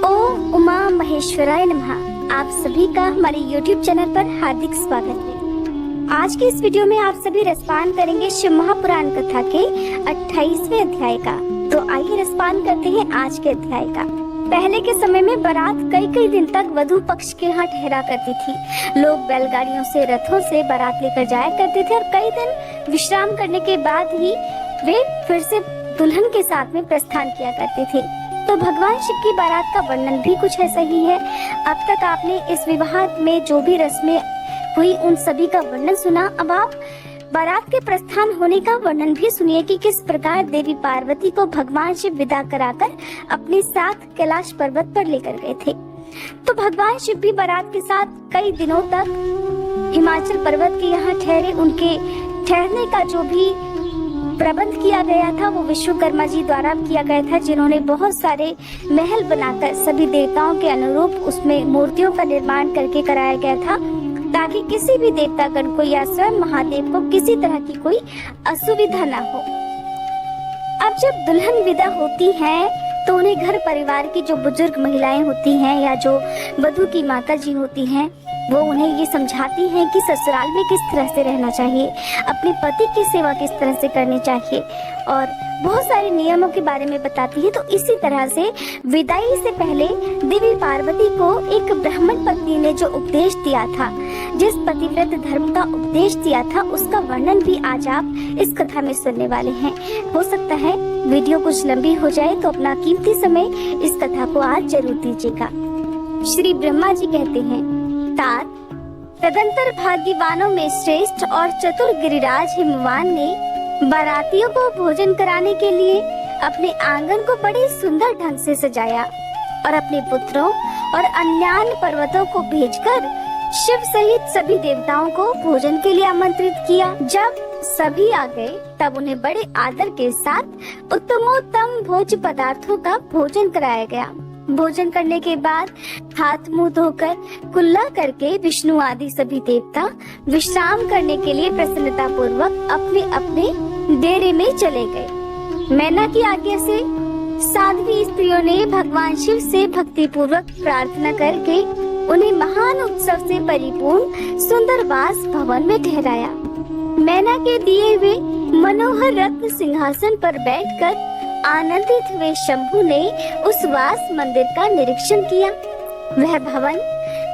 ओम उमा महेश्वराय नमः। आप सभी का हमारे YouTube चैनल पर हार्दिक स्वागत है। आज के इस वीडियो में आप सभी रसपान करेंगे शिव महापुराण कथा के 28वें अध्याय का। तो आइए रसपान करते हैं आज के अध्याय का। पहले के समय में बारात कई कई दिन तक वधु पक्ष के यहाँ ठहरा करती थी। लोग बैलगाड़ियों से, रथों से बारात लेकर जाया करते थे और कई दिन विश्राम करने के बाद ही वे फिर से दुल्हन के साथ में प्रस्थान किया करते थे। तो भगवान शिव की बारात का वर्णन भी कुछ ऐसा ही है। अब तक आपने इस विवाह में जो भी रस्में हुई उन सभी का वर्णन सुना। अब आप बारात के प्रस्थान होने का वर्णन भी सुनिए कि किस प्रकार देवी पार्वती को भगवान शिव विदा कराकर अपने साथ कैलाश पर्वत पर लेकर गए थे। तो भगवान शिव भी बारात के साथ कई दिनों तक हिमाचल पर्वत के यहाँ ठहरे। उनके ठहरने का जो भी प्रबंध किया गया था वो विश्वकर्मा जी द्वारा किया गया था, जिन्होंने बहुत सारे महल बनाकर सभी देवताओं के अनुरूप उसमें मूर्तियों का निर्माण करके कराया गया था, ताकि किसी भी देवतागण को या स्वयं महादेव को किसी तरह की कोई असुविधा न हो। अब जब दुल्हन विदा होती है तो उन्हें घर परिवार की जो बुजुर्ग महिलाएं होती हैं या जो वधू की माता जी होती हैं, वो उन्हें ये समझाती हैं कि ससुराल में किस तरह से रहना चाहिए, अपने पति की सेवा किस तरह से करनी चाहिए और बहुत सारे नियमों के बारे में बताती है। तो इसी तरह से विदाई से पहले देवी पार्वती को एक ब्राह्मण पत्नी ने जो उपदेश दिया था, जिस पतिव्रत धर्म का उपदेश दिया था, उसका वर्णन भी आज आप इस कथा में सुनने वाले हैं। हो सकता है वीडियो कुछ लंबी हो जाए, तो अपना कीमती समय इस कथा को आज जरूर दीजिएगा। श्री ब्रह्मा जी कहते हैं, तात तदंतर भाग्यवानों में श्रेष्ठ और चतुर गिरिराज हिमवान ने बारातियों को भोजन कराने के लिए अपने आंगन को बड़े सुंदर ढंग से सजाया और अपने पुत्रों और अन्यान्य पर्वतों को भेजकर शिव सहित सभी देवताओं को भोजन के लिए आमंत्रित किया। जब सभी आ गए तब उन्हें बड़े आदर के साथ उत्तमोत्तम भोज्य पदार्थों का भोजन कराया गया। भोजन करने के बाद हाथ मुंह धोकर कुल्ला करके विष्णु आदि सभी देवता विश्राम करने के लिए प्रसन्नता पूर्वक अपने अपने डेरे में चले गए। मैना की आज्ञा से साध्वी स्त्रियों ने भगवान शिव से भक्ति पूर्वक प्रार्थना करके उन्हें महान उत्सव से परिपूर्ण सुंदर वास भवन में ठहराया। मैना के दिए हुए मनोहर रत्न सिंहासन पर बैठकर आनंदित हुए शंभु ने उस वास मंदिर का निरीक्षण किया। वह भवन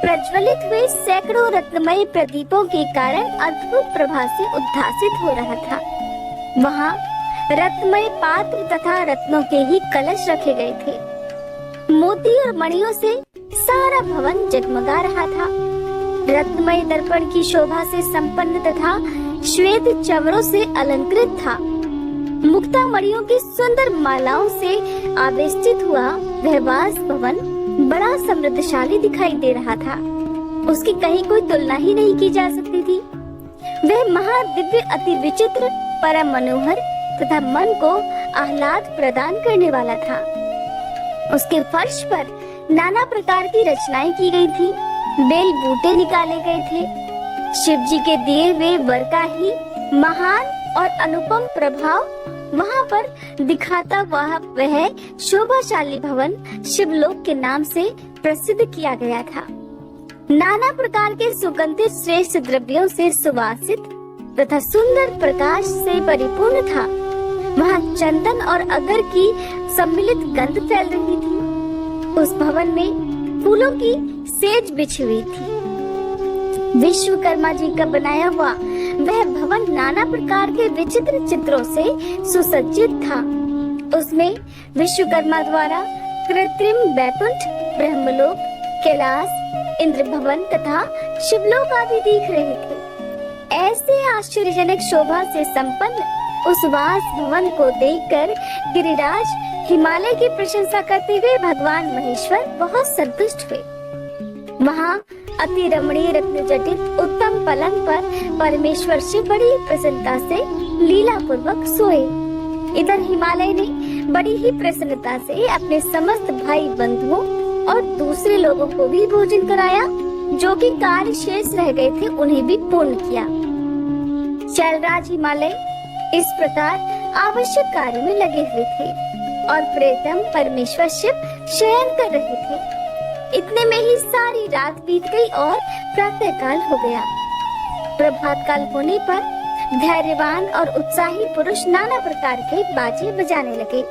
प्रज्वलित हुए सैकड़ों रत्नमय प्रदीपों के कारण अद्भुत प्रभा से उद्भासित हो रहा था। वहाँ रत्नमय पात्र तथा रत्नों के ही कलश रखे गए थे। मोती और मणियों से सारा भवन जगमगा रहा था। रत्नमय दर्पण की शोभा से संपन्न तथा श्वेत चवरों से अलंकृत था। मुक्ता मणियों की सुंदर मालाओं से आवेष्टित हुआ वह वास भवन बड़ा समृद्धशाली दिखाई दे रहा था। उसकी कहीं कोई तुलना ही नहीं की जा सकती थी। वह महादिव्य, अति विचित्र, परम मनोहर तथा मन को आह्लाद प्रदान करने वाला था। उसके फर्श पर नाना प्रकार की रचनाएं की गई थी। बेल बूटे निकाले गए थे। शिव जी के दिए हुए वर का ही महान और अनुपम प्रभाव वहाँ पर दिखाता वह शोभाशाली भवन शिवलोक के नाम से प्रसिद्ध किया गया था। नाना प्रकार के सुगंधित श्रेष्ठ द्रव्यों से सुवासित तथा सुंदर प्रकाश से परिपूर्ण था। वहाँ चंदन और अगर की सम्मिलित गंध फैल रही थी। उस भवन में फूलों की सेज बिछी हुई थी। विश्वकर्मा जी का बनाया हुआ वह भवन नाना प्रकार के विचित्र चित्रों से सुसज्जित था। उसमें विश्वकर्मा द्वारा कृत्रिम वैकुंठ, ब्रह्मलोक, कैलाश, इंद्र भवन तथा शिवलोक आदि दिख रहे थे। ऐसे आश्चर्यजनक शोभा से संपन्न उस वास भवन को देखकर गिरिराज हिमालय की प्रशंसा करते हुए भगवान महेश्वर बहुत संतुष्ट हुए। वहाँ अति रमणीय रत्न जटित उत्तम पलंग पर परमेश्वर शिव बड़ी प्रसन्नता से लीला पूर्वक सोए। इधर हिमालय ने बड़ी ही प्रसन्नता से अपने समस्त भाई बंधुओं और दूसरे लोगों को भी भोजन कराया। जो कि कार्य शेष रह गए थे उन्हें भी पूर्ण किया। शैलराज हिमालय इस प्रकार आवश्यक कार्य में लगे हुए थे। और प्रेतम परमेश्वर शिव शयन कर रहे थे। इतने में ही सारी रात बीत गई और प्रातः काल हो गया। प्रभात काल होने पर धैर्यवान और उत्साही पुरुष नाना प्रकार के बाजे बजाने लगे।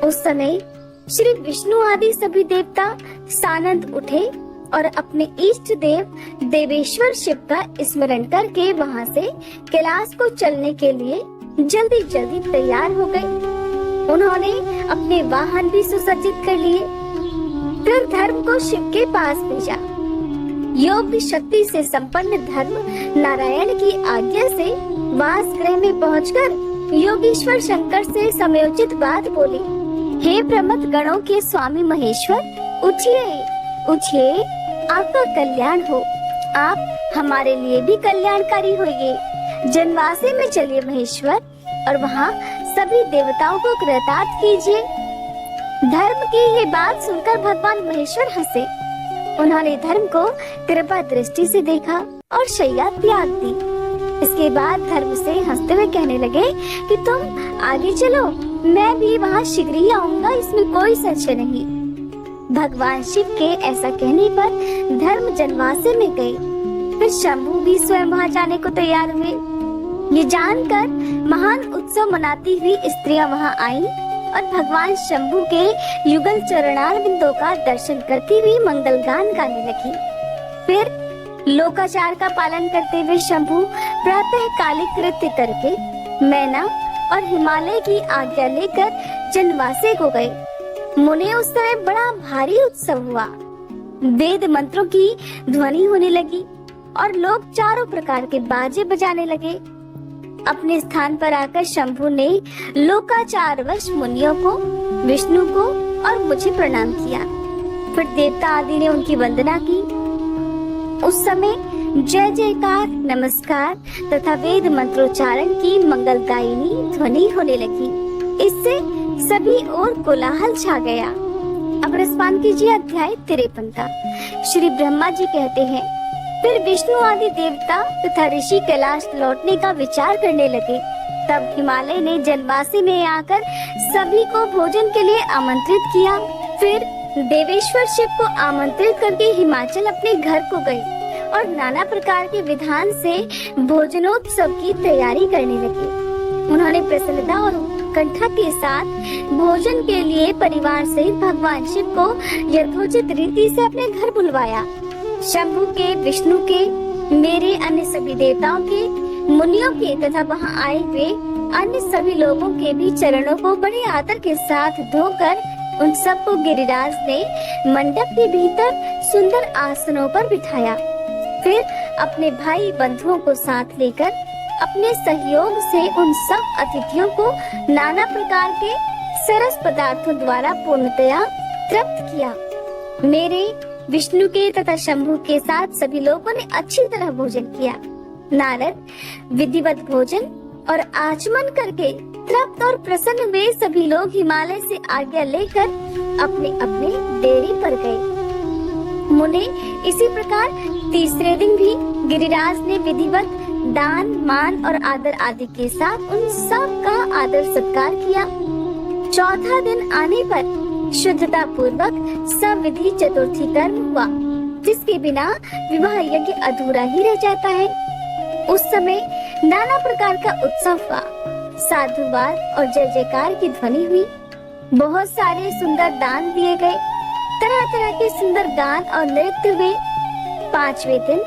उस समय श्री विष्णु आदि सभी देवता सानंद उठे और अपने इष्ट देव देवेश्वर शिव का स्मरण करके वहां से कैलाश को चलने के लिए जल्दी जल्दी तैयार हो गए। उन्होंने अपने वाहन भी सुसज्जित कर लिए। फिर धर्म को शिव के पास भेजा। योग शक्ति से संपन्न धर्म नारायण की आज्ञा से वास गृह में पहुंचकर योगेश्वर शंकर से समयोचित बात बोली। हे प्रमथ गणों के स्वामी महेश्वर, उठिए उठिए, आपका कल्याण हो। आप हमारे लिए भी कल्याणकारी होइए। जनवासे में चलिए महेश्वर और वहाँ सभी देवताओं को कृतार्थ कीजिए। धर्म की ये बात सुनकर भगवान महेश्वर हंसे। उन्होंने धर्म को कृपा दृष्टि से देखा और शैया त्याग दी। इसके बाद धर्म से हंसते हुए कहने लगे कि तुम आगे चलो, मैं भी वहाँ शीघ्र ही आऊंगा, इसमें कोई संशय नहीं। भगवान शिव के ऐसा कहने पर धर्म जनवासे में गए। फिर शंभु भी स्वयं वहाँ जाने को तैयार हुए। ये जानकर महान उत्सव मनाती हुई स्त्रियां वहाँ आईं और भगवान शंभु के युगल चरणार बिंदों का दर्शन करती हुई मंगल गान गाने लगी। फिर लोकाचार का पालन करते हुए शंभु प्रातः कालिक कृत्य करके मैना और हिमालय की आज्ञा लेकर जनवासे को गए। मुने उस समय बड़ा भारी उत्सव हुआ। वेद मंत्रों की ध्वनि होने लगी और लोग चारों प्रकार के बाजे बजाने लगे। अपने स्थान पर आकर शंभु ने लोकाचारवश मुनियों को, विष्णु को और मुझे प्रणाम किया। फिर देवता आदि ने उनकी वंदना की। उस समय जय जयकार, नमस्कार तथा वेद मंत्रोच्चारण की मंगलदायिनी ध्वनि होने लगी। इससे सभी ओर कोलाहल छा गया। अब रसपान कीजिए अध्याय 53 का। श्री ब्रह्मा जी कहते हैं, फिर विष्णु आदि देवता तथा ऋषि कैलाश लौटने का विचार करने लगे। तब हिमालय ने जनवासे में आकर सभी को भोजन के लिए आमंत्रित किया। फिर देवेश्वर शिव को आमंत्रित करके हिमाचल अपने घर को गए और नाना प्रकार के विधान से भोजनोत्सव की तैयारी करने लगे। उन्होंने प्रसन्नता और उत्कंठा के साथ भोजन के लिए परिवार सहित भगवान शिव को यथोचित रीति से अपने घर बुलवाया। शंभु के, विष्णु के, मेरे अन्य सभी देवताओं के, मुनियों के तथा वहां आए हुए अन्य सभी लोगों के भी चरणों को बड़े आदर के साथ धोकर उन सबको गिरिराज ने मंडप के भीतर सुंदर आसनों पर बिठाया। फिर अपने भाई बंधुओं को साथ लेकर अपने सहयोग से उन सब अतिथियों को नाना प्रकार के सरस पदार्थों द्वारा पूर्णतया तृप्त किया। मेरे, विष्णु के तथा शंभु के साथ सभी लोगों ने अच्छी तरह भोजन किया। नारद विधिवत भोजन और आचमन करके तृप्त और प्रसन्न वे सभी लोग हिमालय से आज्ञा लेकर अपने अपने डेरे पर गए। मुने इसी प्रकार तीसरे दिन भी गिरिराज ने विधिवत दान, मान और आदर आदि के साथ उन सब का आदर सत्कार किया। चौथा दिन आने पर शुद्धता पूर्वक सविधि चतुर्थी कर्म हुआ, जिसके बिना विवाह यज्ञ अधूरा ही रह जाता है। उस समय नाना प्रकार का उत्सव हुआ। साधुवाद और जय जयकार की ध्वनि हुई। बहुत सारे सुंदर दान दिए गए। तरह तरह के सुंदर गान और नृत्य हुए। पांचवें दिन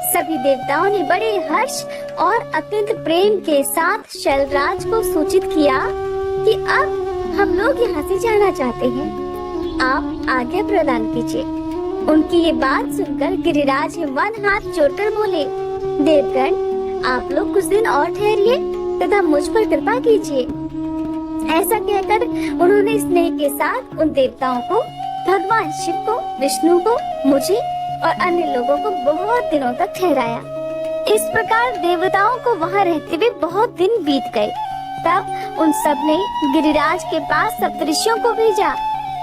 सभी देवताओं ने बड़े हर्ष और अत्यंत प्रेम के साथ शैलराज को सूचित किया कि अब हम लोग यहाँ से जाना चाहते हैं, आप आज्ञा प्रदान कीजिए। उनकी ये बात सुनकर गिरिराज हिमवान हाथ जोड़कर बोले, देवगण आप लोग कुछ दिन और ठहरिए तथा मुझ पर कृपा कीजिए। ऐसा कहकर उन्होंने स्नेह के साथ उन देवताओं को, भगवान शिव को, विष्णु को, मुझे और अन्य लोगों को बहुत दिनों तक ठहराया। इस प्रकार देवताओं को वहाँ रहते हुए बहुत दिन बीत गए। तब उन सब ने गिरिराज के पास सप्तऋषियों को भेजा।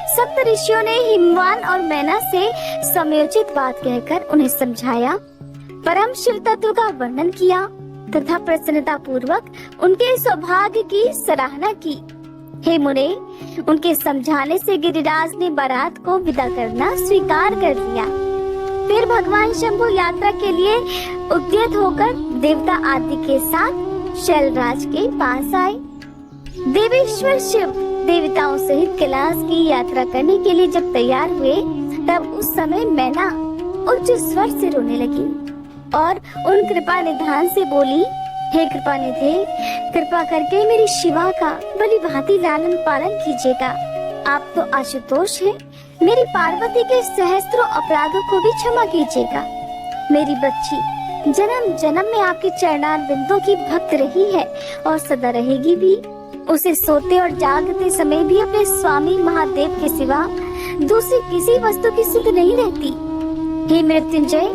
सप्तऋषियों ने हिमवान और मैना से समयोचित बात कहकर उन्हें समझाया, परम शिव तत्व का वर्णन किया तथा प्रसन्नता पूर्वक उनके सौभाग्य की सराहना की। हे मुने, उनके समझाने से गिरिराज ने बारात को विदा करना स्वीकार कर लिया। फिर भगवान शंभु यात्रा के लिए उद्यत होकर देवता आदि के साथ शैलराज के पास आए। देवेश्वर शिव देवताओं सहित कैलाश की यात्रा करने के लिए जब तैयार हुए, तब उस समय मैना उच्च स्वर से रोने लगी और उन कृपा निधान से बोली, हे कृपा निधे, कृपा करके मेरी शिवा का भली भांति लालन पालन कीजिएगा। आप तो आशुतोष हैं, मेरी पार्वती के सहस्त्रों अपराधों को भी क्षमा कीजिएगा। मेरी बच्ची जन्म जन्म में आपके चरणार बिंदों की भक्त रही है और सदा रहेगी भी। उसे सोते और जागते समय भी अपने स्वामी महादेव के सिवा दूसरी किसी वस्तु की सुध नहीं रहती। हे मृत्युंजय,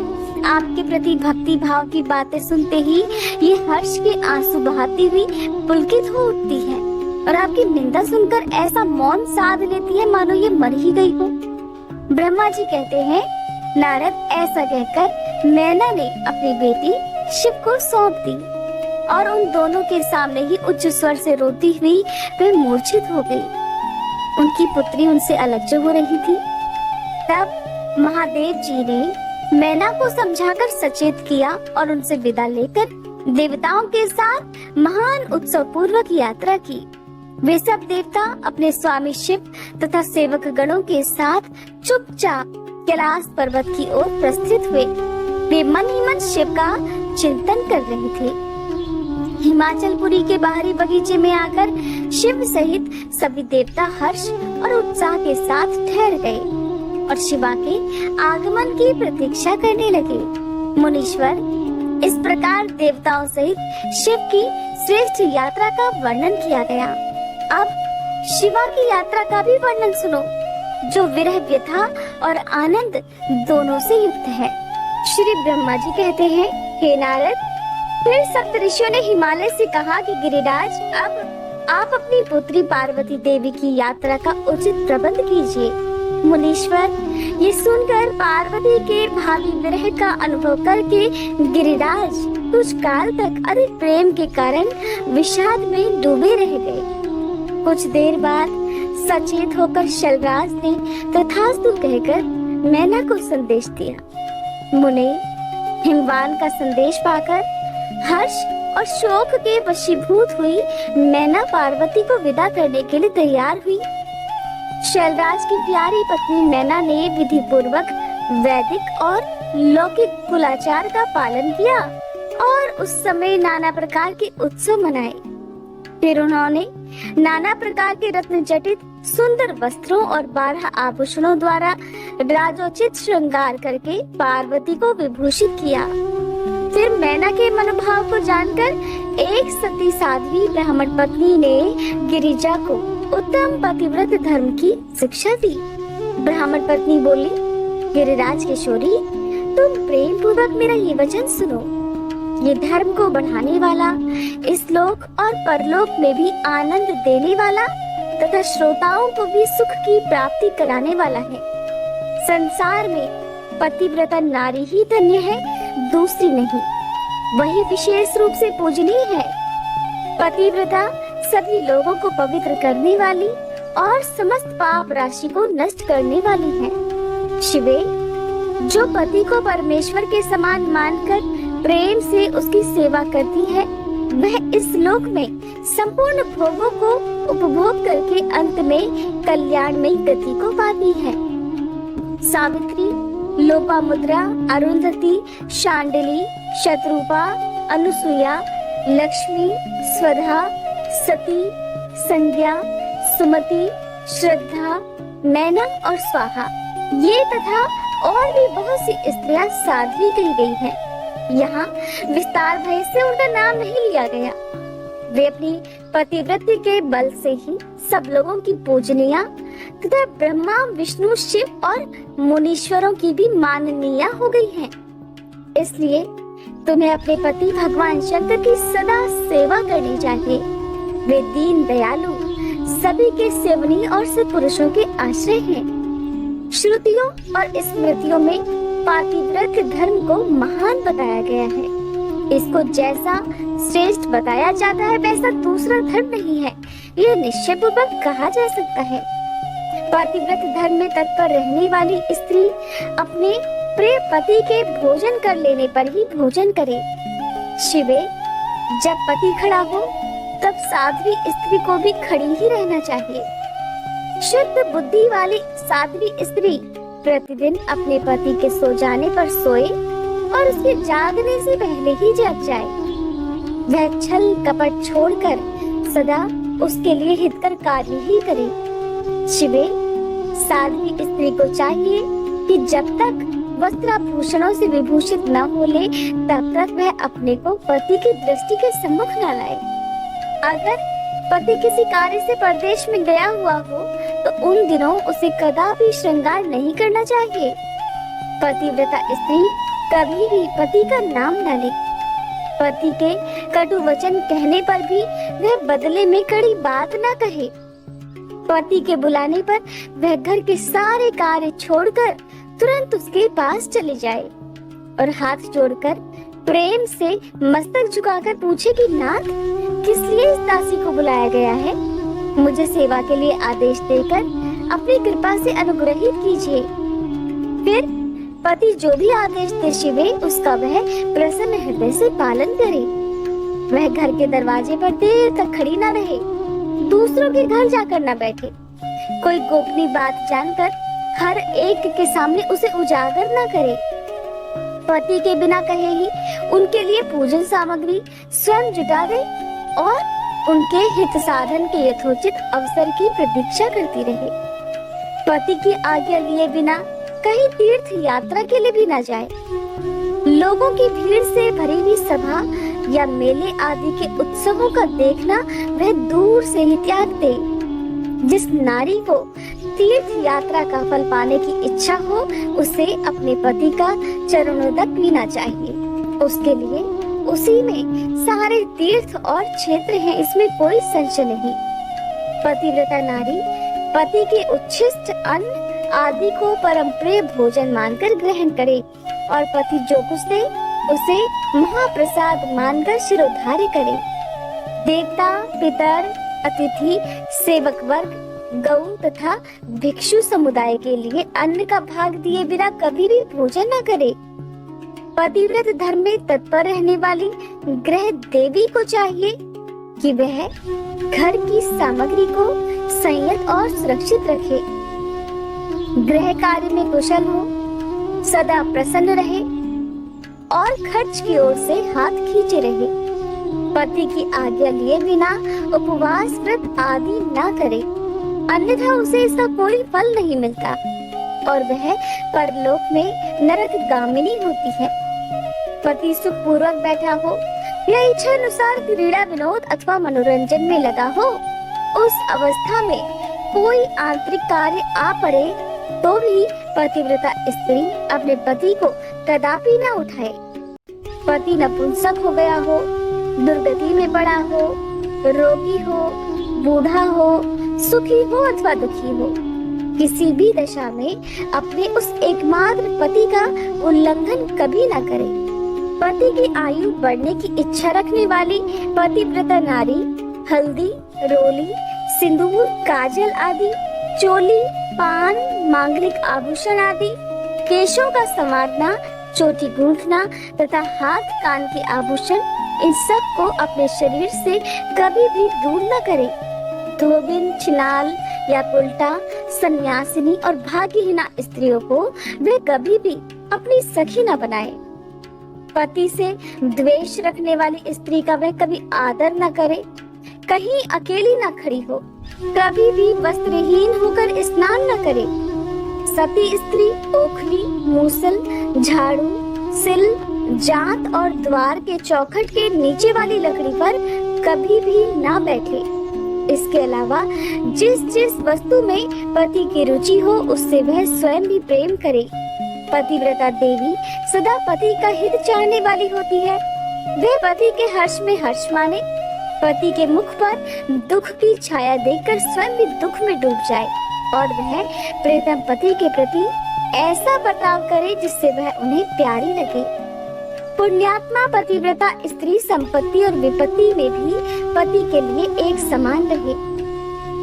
आपके प्रति भक्ति भाव की बातें सुनते ही ये हर्ष के आंसू बहाती हुई पुलकित हो उठती है और आपकी निंदा सुनकर ऐसा मौन साध लेती है मानो ये मर ही गई हो। ब्रह्मा जी कहते हैं, नारद, ऐसा कहकर मैना ने अपनी बेटी शिव को सौंप दी और उन दोनों के सामने ही उच्च स्वर से रोती हुई वे मूर्छित हो गई। उनकी पुत्री उनसे अलग जो हो रही थी। तब महादेव जी ने मैना को समझाकर सचेत किया और उनसे विदा लेकर देवताओं के साथ महान उत्सव पूर्वक यात्रा की। वे सब देवता अपने स्वामी शिव तथा सेवक गणों के साथ चुपचाप कैलाश पर्वत की ओर प्रस्थित हुए। वे मन ही मन शिव का चिंतन कर रहे थे। हिमाचलपुरी के बाहरी बगीचे में आकर शिव सहित सभी देवता हर्ष और उत्साह के साथ ठहर गए और शिवा के आगमन की प्रतीक्षा करने लगे। मुनीश्वर, इस प्रकार देवताओं सहित शिव की श्रेष्ठ यात्रा का वर्णन किया गया। अब शिवा की यात्रा का भी वर्णन सुनो, जो विरह व्यथा और आनंद दोनों से युक्त है। श्री ब्रह्मा जी कहते हैं, हे नारद, फिर सप्तऋषियों ने हिमालय से कहा कि गिरिराज, अब आप अपनी पुत्री पार्वती देवी की यात्रा का उचित प्रबंध कीजिए। मुनीश्वर, ये सुनकर पार्वती के भावी विरह का अनुभव करके गिरिराज कुछ काल तक अधिक प्रेम के कारण विषाद में डूबे रह गए। कुछ देर बाद सचेत होकर शैलराज ने तथास्तु कहकर मैना को संदेश दिया। मुने, हिमवान का संदेश पाकर हर्ष और शोक के वशीभूत हुई मैना पार्वती को विदा करने के लिए तैयार हुई। शैलराज की प्यारी पत्नी मैना ने विधि पूर्वक वैदिक और लौकिक कुलाचार का पालन किया और उस समय नाना प्रकार के उत्सव मनाए। फिर उन्होंने नाना प्रकार के रत्न जटित सुंदर वस्त्रों और 12 आभूषणों द्वारा राजोचित श्रृंगार करके पार्वती को विभूषित किया। फिर मैना के मनोभाव को जानकर एक सती साध्वी ब्राह्मण पत्नी ने गिरिजा को उत्तम पतिव्रत धर्म की शिक्षा दी। ब्राह्मण पत्नी बोली, गिरिराज किशोरी, तुम प्रेम पूर्वक मेरा ये वचन सुनो। ये धर्म को बढ़ाने वाला, इस लोक और परलोक में भी आनंद देने वाला तथा श्रोताओं को भी सुख की प्राप्ति कराने वाला है। संसार में पतिव्रता नारी ही धन्य है, दूसरी नहीं। वही विशेष रूप से पूजनीय है। पतिव्रता सभी लोगों को पवित्र करने वाली और समस्त पाप राशि को नष्ट करने वाली है। शिवे, जो पति को परमेश्वर के समान मानकर प्रेम से उसकी सेवा करती है, वह इस लोक में संपूर्ण भोगों को उपभोग करके अंत में कल्याणमयी गति को पाती है। सावित्री, लोपामुद्रा, अरुंधति, शांडिली, शत्रुपा, अनुसुईया, लक्ष्मी, स्वधा, सती, संध्या, सुमति, श्रद्धा, मैना और स्वाहा, ये तथा और भी बहुत सी स्त्रियां साध्वी कही गई हैं। यहाँ विस्तार भय से उनका नाम नहीं लिया गया। वे अपनी पतिव्रता के बल से ही सब लोगों की पूजनीय तथा ब्रह्मा, विष्णु, शिव और मुनीश्वरों की भी माननीय हो गई हैं। इसलिए तुम्हें अपने पति भगवान शंकर की सदा सेवा करनी चाहिए। वे दीन दयालु, सभी के सेवनीय और सत्पुरुषों के आश्रय हैं। श्रुतियों और स्मृतियों में पातिव्रत्य धर्म को महान बताया गया है। इसको जैसा श्रेष्ठ बताया जाता है वैसा दूसरा धर्म नहीं है। यह निश्चय पूर्वक कहा जा सकता है। पतिव्रत धर्म में तत्पर रहने वाली स्त्री अपने प्रिय पति के भोजन कर लेने पर ही भोजन करे। शिवे, जब पति खड़ा हो तब साध्वी स्त्री को भी खड़ी ही रहना चाहिए। शुद्ध बुद्धि वाली साध्वी स्त्री प्रतिदिन अपने पति के सो जाने पर सोए और उसके जागने से पहले ही जाग जाए। वह छल कपट छोड़कर सदा उसके लिए हितकर कार्य ही करे। शिवे, साध्वी स्त्री को चाहिए कि जब तक वस्त्राभूषणों से विभूषित न हो ले तब तक वह अपने को पति की दृष्टि के सम्मुख न लाए। अगर पति किसी कार्य से परदेश में गया हुआ हो तो उन दिनों उसे कदापि श्रृंगार नहीं करना चाहिए। पतिव्रता स्त्री कभी भी पति का नाम न ले। पति के कटु वचन कहने पर भी वह बदले में कड़ी बात न कहे। पति के बुलाने पर वह घर के सारे कार्य छोड़कर तुरंत उसके पास चले जाए और हाथ जोड़कर प्रेम से मस्तक झुकाकर पूछे कि नाथ, किस लिए इस दासी को बुलाया गया है? मुझे सेवा के लिए आदेश देकर अपनी कृपा से अनुग्रहित कीजिए। फिर पति जो भी आदेश दे शिवे, उसका वह प्रसन्न हृदय से पालन करे। वह घर के दरवाजे पर देर तक खड़ी न रहे, दूसरों के घर जाकर न बैठे, कोई गोपनीय बात जानकर हर एक के सामने उसे उजागर न करे। पति के बिना कहे ही उनके लिए पूजन सामग्री स्वयं जुटा दे और उनके हित साधन के यथोचित अवसर की प्रतीक्षा करती रहे। पति की आज्ञा लिए बिना कहीं तीर्थ यात्रा के लिए भी न जाए। लोगों की भीड़ से भरी हुई सभा या मेले आदि के उत्सवों का देखना वह दूर से ही त्याग दे। जिस नारी को तीर्थ यात्रा का फल पाने की इच्छा हो उसे अपने पति का चरणोदक पीना चाहिए। उसके लिए उसी में सारे तीर्थ और क्षेत्र हैं, इसमें कोई संशय नहीं। पतिव्रता नारी पति के उच्छिष्ट अन्न आदि को परम प्रिय भोजन मानकर ग्रहण करे और पति जो कुछ दे उसे महाप्रसाद मानकर शिरोधार्य करे। देवता, पितर, अतिथि, सेवक वर्ग, गौ तथा भिक्षु समुदाय के लिए अन्न का भाग दिए बिना कभी भी भोजन न करे। पतिव्रत धर्म में तत्पर रहने वाली गृह देवी को चाहिए कि वह घर की सामग्री को संयत और सुरक्षित रखे, गृह कार्य में कुशल हो, सदा प्रसन्न रहे और खर्च की ओर से हाथ खींचे रहे। पति की आज्ञा लिए बिना उपवास व्रत आदि न करे, अन्यथा उसे इसका कोई फल नहीं मिलता और वह परलोक में नरकगामिनी होती है। पति सुख पूर्वक बैठा हो या इच्छा अनुसार क्रीड़ा विनोद अथवा मनोरंजन में लगा हो, उस अवस्था में कोई आंतरिक कार्य आ पड़े तो भी पतिव्रता स्त्री अपने पति को कदापि न उठाए। पति नपुंसक हो गया हो, दुर्गति में पड़ा हो, रोगी हो, बूढ़ा हो, सुखी हो अथवा दुखी हो, किसी भी दशा में अपने उस एकमात्र पति का उल्लंघन कभी न करे। पति की आयु बढ़ने की इच्छा रखने वाली पतिव्रता नारी हल्दी, रोली, सिंदूर, काजल आदि, चोली, पान, मांगलिक आभूषण आदि, केशों का संवारना, चोटी गूंथना तथा हाथ कान के आभूषण, इन सब को अपने शरीर से कभी भी दूर न करे। धोबिन, छिनाल या उल्टा, सन्यासिनी और भाग्यहीना स्त्रियों को वे कभी भी अपनी सखी न बनाए। पति से द्वेष रखने वाली स्त्री का वह कभी आदर न करे, कहीं अकेली न खड़ी हो, कभी भी वस्त्रहीन होकर स्नान न करे। सती स्त्री ओखली, मूसल, झाड़ू, सिल, जांत और द्वार के चौखट के नीचे वाली लकड़ी पर कभी भी ना बैठे। इसके अलावा जिस जिस वस्तु में पति की रुचि हो उससे वह स्वयं भी प्रेम करे। पतिव्रता देवी सदा पति का हित चाहने वाली होती है। वह पति के हर्ष में हर्ष माने, पति के मुख पर दुख की छाया देखकर स्वयं भी दुख में डूब जाए और वह प्रियतम पति के प्रति ऐसा बर्ताव करे जिससे वह उन्हें प्यारी लगे। पुण्यात्मा पतिव्रता स्त्री संपत्ति और विपत्ति में भी पति के लिए एक समान रहे।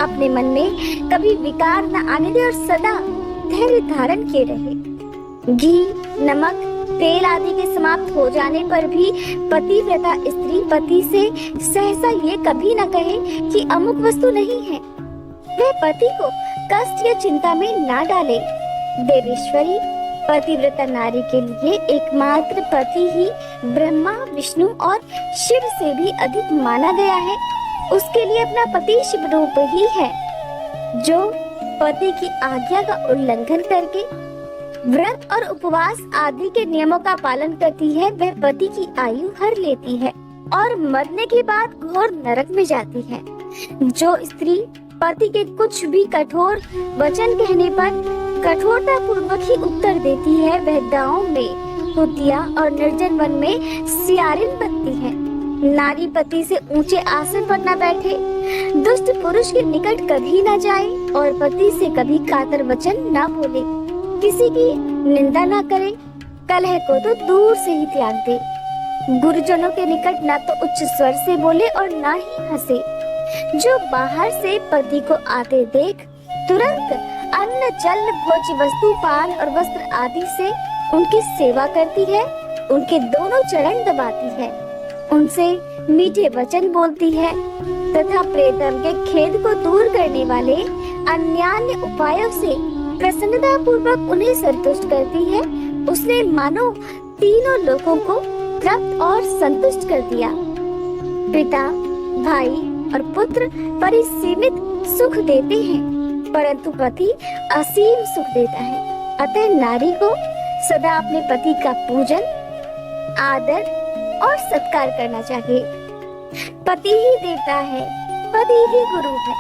अपने मन में कभी विकार न आने दे और सदा धैर्य धारण किए रहे। घी, नमक, तेल आदि के समाप्त हो जाने पर भी पतिव्रता स्त्री पति से सहसा ये कभी न कहे कि अमुक वस्तु नहीं है। वह पति को कष्ट या चिंता में ना डाले। देवेश्वरी, पतिव्रता नारी के लिए एकमात्र पति ही ब्रह्मा, विष्णु और शिव से भी अधिक माना गया है। उसके लिए अपना पति शिव रूप ही है। जो पति की आज्ञा का उल्लंघन करके व्रत और उपवास आदि के नियमों का पालन करती है, वह पति की आयु हर लेती है और मरने के बाद घोर नरक में जाती है। जो स्त्री पति के कुछ भी कठोर वचन कहने पर कठोरता पूर्वक ही उत्तर देती है, वह गांव में कुतिया और निर्जन वन में सियारिन बनती है। नारी पति से ऊंचे आसन पर न बैठे, दुष्ट पुरुष के निकट कभी न जाए और पति से कभी कातर वचन न बोले, किसी की निंदा न करे, कलह को तो दूर से ही त्याग दे। गुरुजनों के निकट न तो उच्च स्वर से बोले और न ही हंसे। जो बाहर से पति को आते देख तुरंत अन्न, जल, भोज्य वस्तु, पान और वस्त्र आदि से उनकी सेवा करती है, उनके दोनों चरण दबाती है, उनसे मीठे वचन बोलती है तथा प्रेतम के खेद को दूर करने वाले अन्यान्य उपायों से प्रसन्नता पूर्वक उन्हें संतुष्ट करती है, उसने मानो तीनों लोगों को तृप्त और संतुष्ट कर दिया। पिता, भाई और पुत्र परिसीमित सुख देते हैं, परंतु पति असीम सुख देता है। अतः नारी को सदा अपने पति का पूजन, आदर और सत्कार करना चाहिए। पति ही देवता है, पति ही गुरु है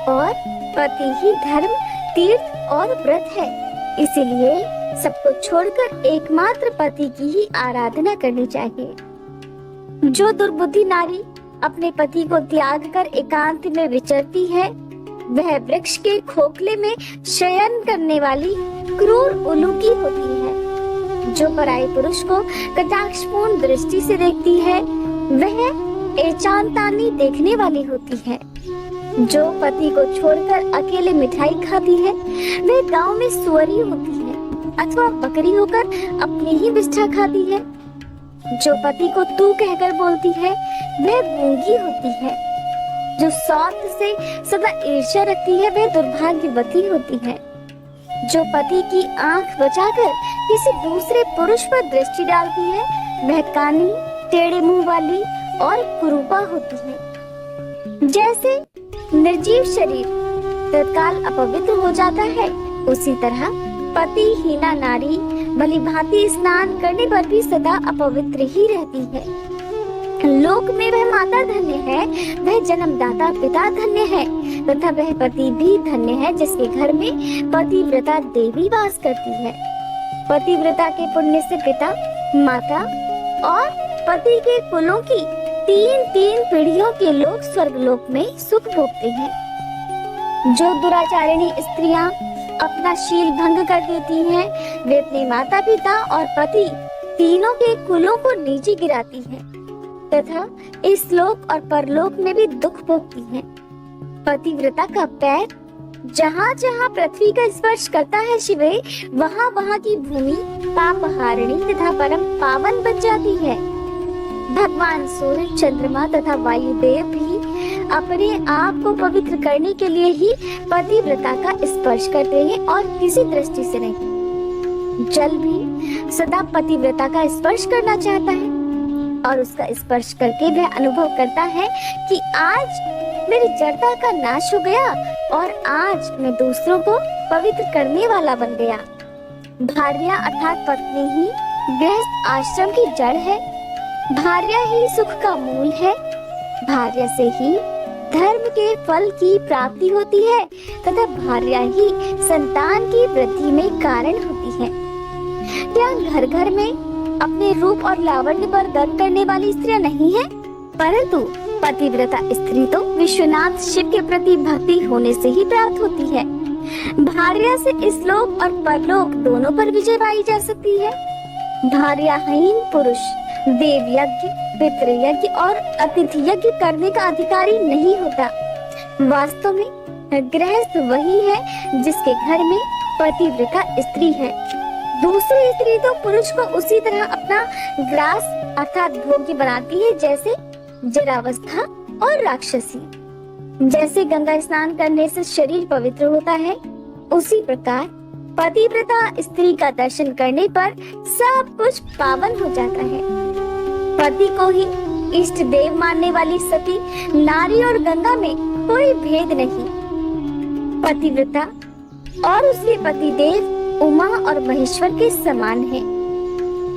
और पति ही धर्म, तीर्थ और व्रत है। इसीलिए सबको छोड़कर एकमात्र पति की ही आराधना करनी चाहिए। जो दुर्बुद्धि नारी अपने पति को त्याग कर एकांत में विचरती है, वह वृक्ष के खोखले में शयन करने वाली क्रूर उल्लूकी होती है। जो पराये पुरुष को कटाक्षपूर्ण दृष्टि से देखती है, वह एचांतानी देखने वाली होती है। जो पति को छोड़कर अकेले मिठाई खाती है, वह गांव में सुअरी होती है अथवा बकरी होकर अपनी ही विष्ठा खाती है। जो पति को तू कहकर बोलती है, वह गूंगी होती है। जो स्वार्थ से सदा ईर्ष्या रखती है, वह दुर्भाग्यवती होती है। जो पति की आंख बचाकर किसी दूसरे पुरुष पर दृष्टि डालती है, वह कानी, टेढ़े मुंह वाली और कुरूपा होती है। जैसे निर्जीव शरीर तत्काल अपवित्र हो जाता है, उसी तरह पति हीना नारी भली भांति स्नान करने पर भी सदा अपवित्र ही रहती है। लोक में वह माता धन्य है, वह जन्मदाता पिता धन्य है तथा वह पति भी धन्य है जिसके घर में पतिव्रता देवी वास करती है। पतिव्रता के पुण्य से पिता, माता और पति के कुलों की तीन पीढ़ियों के लोग स्वर्गलोक में सुख भोगते हैं। जो दुराचारिणी स्त्रियां अपना शील भंग कर देती हैं, वे अपने माता पिता और पति तीनों के कुलों को नीचे गिराती हैं तथा इस लोक और परलोक में भी दुख भोगती हैं। पतिव्रता का पैर जहाँ जहाँ पृथ्वी का स्पर्श करता है शिवे, वहाँ वहाँ की भूमि पापहारिणी तथा परम पावन बन जाती है। भगवान सूर्य, चंद्रमा तथा वायुदेव भी अपने आप को पवित्र करने के लिए ही पतिव्रता का स्पर्श करते हैं और किसी दृष्टि से नहीं। जल भी सदा पतिव्रता का स्पर्श करना चाहता है और उसका स्पर्श करके वह अनुभव करता है कि आज मेरी जड़ता का नाश हो गया और आज मैं दूसरों को पवित्र करने वाला बन गया। भार्या अर्थात पत्नी ही गृहस्थ आश्रम की जड़ है। भार्या ही सुख का मूल है। भार्या से ही धर्म के फल की प्राप्ति होती है तथा भार्या ही संतान की वृद्धि में कारण होती है। क्या घर घर में अपने रूप और लावण्य पर गर्व करने वाली स्त्रियां नहीं है? परंतु पतिव्रता स्त्री तो विश्वनाथ शिव के प्रति भक्ति होने से ही प्राप्त होती है। भार्या से इस लोक और परलोक दोनों पर विजय पाई जा सकती है। भार्याहीन पुरुष देव यज्ञ, पितृ यज्ञ और अतिथि यज्ञ करने का अधिकारी नहीं होता। वास्तव में गृहस्थ वही है जिसके घर में पतिव्रता स्त्री है। दूसरी स्त्री तो पुरुष को उसी तरह अपना ग्रास अर्थात भोग्य बनाती है जैसे जरावस्था और राक्षसी। जैसे गंगा स्नान करने से शरीर पवित्र होता है, उसी प्रकार पतिव्रता स्त्री का दर्शन करने पर सब कुछ पावन हो जाता है। पति को ही इष्ट देव मानने वाली सती नारी और गंगा में कोई भेद नहीं। पतिव्रता और उसके पति देव उमा और महेश्वर के समान है।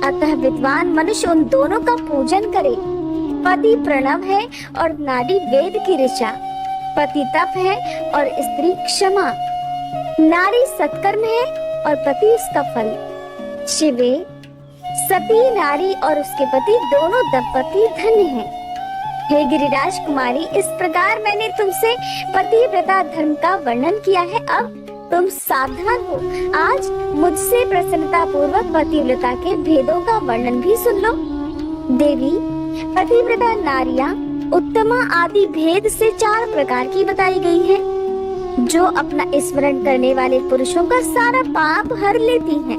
अतः विद्वान मनुष्य उन दोनों का पूजन करे। पति प्रणव है और नारी वेद की ऋचा। पति तप है और स्त्री क्षमा। नारी सत्कर्म है और पति उसका फल। शिवे, सती नारी और उसके पति दोनों दंपति धन्य हैं। हे गिरिराज कुमारी, इस प्रकार मैंने तुमसे पतिव्रता धर्म का वर्णन किया है। अब तुम सावधान हो। आज मुझसे प्रसन्नता पूर्वक पतिव्रता के भेदों का वर्णन भी सुन लो। देवी, पतिव्रता नारियां उत्तमा आदि भेद से 4 प्रकार की बताई गई है, जो अपना स्मरण करने वाले पुरुषों का सारा पाप हर लेती हैं।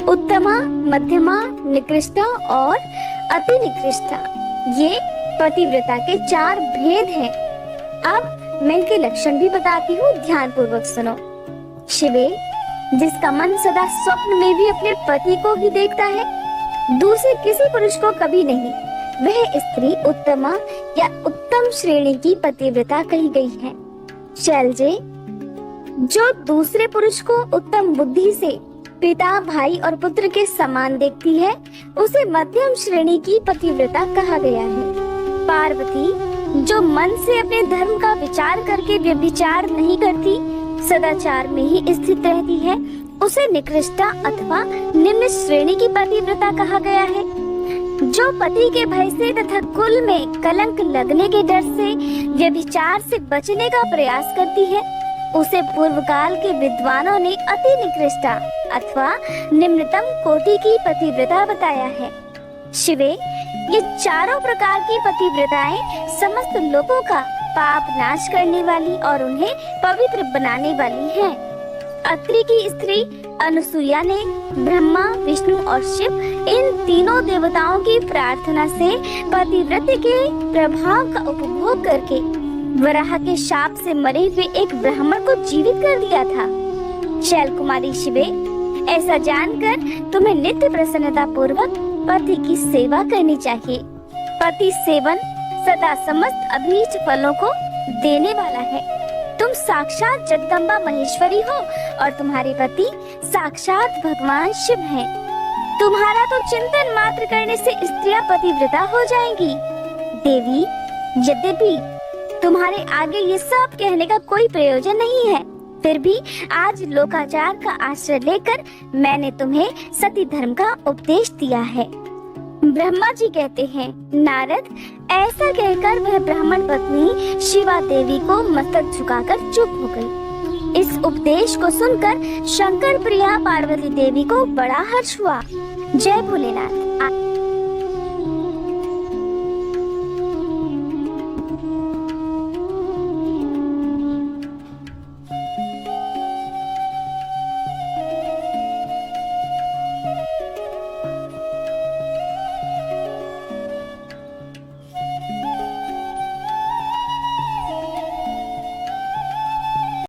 उत्तमा, मध्यमा, निकृष्टा और अति निकृष्टा, ये पतिव्रता के 4 भेद हैं। अब मैं इनके लक्षण भी बताती हूँ, ध्यान पूर्वक सुनो। शिवे, जिसका मन सदा स्वप्न में भी अपने पति को ही देखता है, दूसरे किसी पुरुष को कभी नहीं, वह स्त्री उत्तमा या उत्तम श्रेणी की पतिव्रता कही गई है। शैलजे, जो दूसरे पुरुष को उत्तम बुद्धि से पिता, भाई और पुत्र के समान देखती है, उसे मध्यम श्रेणी की पतिव्रता कहा गया है। पार्वती, जो मन से अपने धर्म का विचार करके व्यभिचार नहीं करती, सदाचार में ही स्थित रहती है, उसे निकृष्टा अथवा निम्न श्रेणी की पतिव्रता कहा गया है। जो पति के भय से तथा कुल में कलंक लगने के डर से व्यभिचार से बचने का प्रयास करती है, उसे पूर्व काल के विद्वानों ने अति निकृष्टा अथवा निम्नतम कोटि की पतिव्रता बताया है। शिवे, ये चारों प्रकार की पतिव्रताएं समस्त लोगों का पाप नाश करने वाली और उन्हें पवित्र बनाने वाली हैं। अत्रि की स्त्री अनुसुईया ने ब्रह्मा, विष्णु और शिव इन तीनों देवताओं की प्रार्थना से पतिव्रत के प्रभाव का उपभोग करके वराह के शाप से मरे हुए एक ब्राह्मण को जीवित कर दिया था। शैल कुमारी शिवे, ऐसा जानकर तुम्हें नित्य प्रसन्नता पूर्वक पति की सेवा करनी चाहिए। पति सेवन सदा समस्त अभीष्ट फलों को देने वाला है। तुम साक्षात जगदम्बा महेश्वरी हो और तुम्हारे पति साक्षात भगवान शिव हैं। तुम्हारा तो चिंतन मात्र करने से स्त्रियां पतिव्रता हो जाएंगी। देवी, यद्यपि तुम्हारे आगे ये सब कहने का कोई प्रयोजन नहीं है, फिर भी आज लोकाचार का आश्रय लेकर मैंने तुम्हें सती धर्म का उपदेश दिया है। ब्रह्मा जी कहते हैं, नारद, ऐसा कहकर वह ब्राह्मण पत्नी शिवा देवी को मस्तक झुकाकर चुप हो गई। इस उपदेश को सुनकर शंकर प्रिया पार्वती देवी को बड़ा हर्ष हुआ। जय भोलेनाथ।